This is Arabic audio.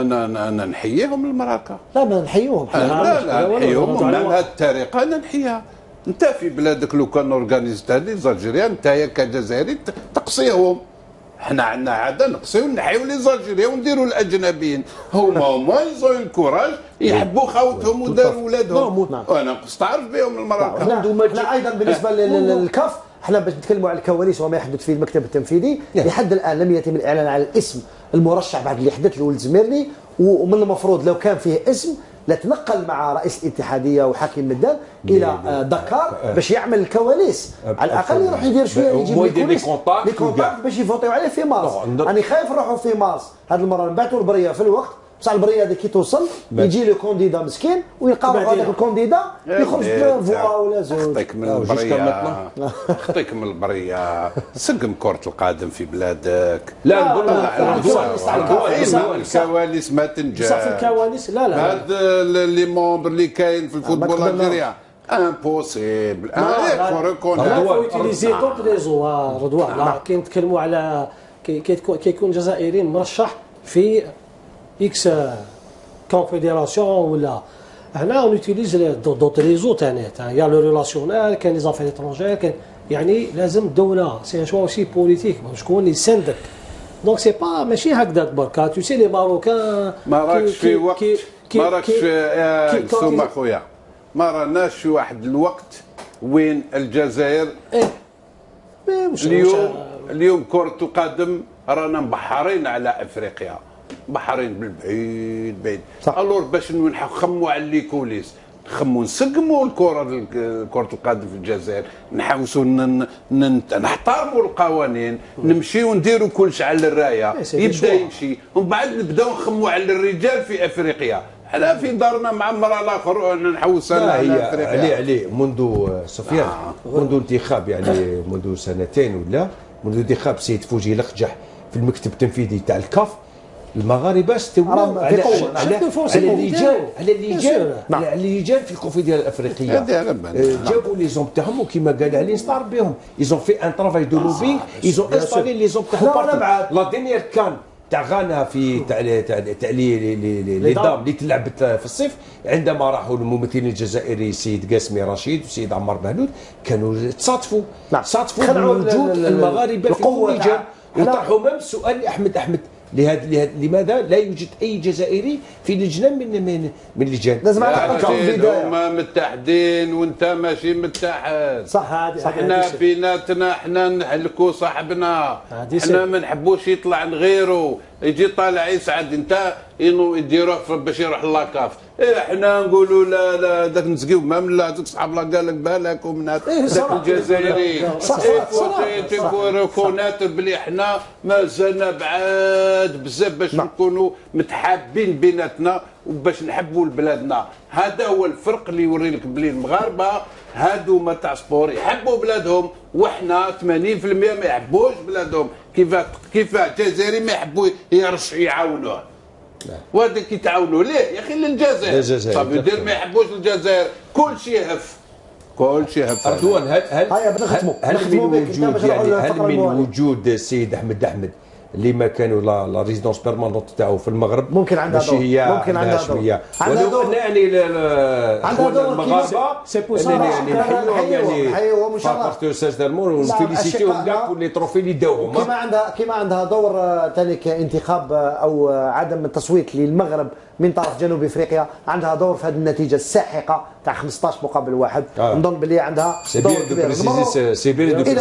انا نحييهم المراكه. لا ما نحيوهم. لا نحييهم من هذه الطريقه. انا نحييها. انت في بلادك لو كان اورغانيزيت هذه الجزائريين انت كجزائري تقصيهم. حنا عندنا عاده نقصيو نحيو لي زالجيريان ونديروا الاجنبيين هما يزو الكوراج يحبوا خاوتهم وداروا ولادهم. وانا نستعرف بهم المراكه. احنا ايضا بالنسبه للكاف احنا باش نتكلموا على الكواليس وما يحدث في المكتب التنفيذي لحد الان لم يتم الاعلان على الاسم المرشح بعد اللي حدث لولد زميرني، ومن المفروض لو كان فيه اسم لتنقل مع رئيس الاتحاديه وحاكم ميدان الى دكار باش يعمل الكواليس، على الاقل يروح يدير شويه يجيب لي كونتاكت باش يفوتيو عليه في مارس. راني خايف نروحوا في مارس هذه المره نبعثوا البريه في الوقت بصح البريه هذه كي توصل يجي له كونديدا مسكين ويلقى هذاك الكونديدا يخرج بفوا ولا زوج. خطيك من البريه خطيك من البريه سقم كره القدم في بلادك. لا نقول الكواليس ما تنجح بصح في الكواليس لا هذا اللي مومبر اللي كاين في الفوتبول الجزائري امبوسيبل. faut utiliser toutes les eaux رضوان. كي نتكلموا على كيكون جزائري مرشح في اكس كونفيدراسيون ولا هنا اون يوتيليز دوت ريزو ثاني يا لو ريلاسيونيل كاين لي زافير اترونجير كاين يعني لازم الدوله سي شوا اوسي بوليتيك شكون اللي يساندك. دونك سي با ماشي هكذاك بركا تو سي لي ماروكان ما راكش في وقت ما راكش في ثم خويا ما راناش في واحد الوقت وين الجزائر اليوم كرة القدم رانا مبحرين على افريقيا بحرين بالبعيد بعيد. الور باش نخموا على لي كوليس نخموا نسقموا كرة القدم في الجزائر نحاوسوا نحترموا القوانين نمشيو نديروا كلش على الرايه يبدا يمشي ومن بعد نبداو نخموا على الرجال في افريقيا. حنا في دارنا مع مرة الاخر نحوس على افريقيا. عليه منذ سفيان منذ انتخاب يعني منذ سنتين ولا منذ انتخاب سيد فوجي لخجح في المكتب التنفيذي تاع الكاف المغاربه استولوا على اللجان في الكونفدراليه الافريقيه. جابوا لي زوم تاعهم وكما قال علي نستعرف بهم ايزون في ان ترافاي دو لوبينغ ايزون انستالي لي زوم تاعهم لا دينيير كان تاع غانا في تاع لي دام اللي تلعبت في الصيف عندما راحوا الممثلين الجزائري السيد قاسمي رشيد والسيد عمار بهلول كانوا تصادفوا بوجود المغاربه في اللجان وطرحوا même سؤال لاحمد لماذا لا يوجد اي جزائري في لجنه من اللجان؟ لازم هما متحدين وانت ماشي متحد. صح هذه احنا بيناتنا احنا نحلكوا صاحبنا احنا ما نحبوش يطلع نغيروا يجي طالع يسعد انت يديروه باش يروح لاكاف. احنا نقولوا لا داك نسقيو ما من لا صحاب لا قال لك بالك ومن داك الجزائري ريكوناتر بلي احنا مازلنا بعاد بزاف باش نكونوا متحابين بيناتنا وباش نحبوا لبلادنا. هذا هو الفرق اللي يوري لك بلي المغاربه هادو ما تاع سبور يحبوا بلادهم وحنا 80% ما يحبوش بلادهم. كيف الجزائري ما يحبوا يعاونوه وهذا كي تعاونوا ليه يا اخي للجزائر. طب يدير ما يحبوش الجزائر كل شيء هف أردوان هل من وجود السيد احمد اللي ما كانوا لا ريزيدونس بيرمانونت تاعو في المغرب ممكن عندها دور ممكن عندها دور يعني المغاربه يعني نحيوهم ان شاء الله بارتو سيرتيرمون ونفيليسيتيهم كاع كل لي تروفي اللي داوهم كما عندها دور ثاني كانتخاب او عدم التصويت للمغرب من طرف جنوب افريقيا عندها دور في هذه النتيجه الساحقه تاع 15 مقابل 1. نظن بلي عندها دور كبير. سي بير دو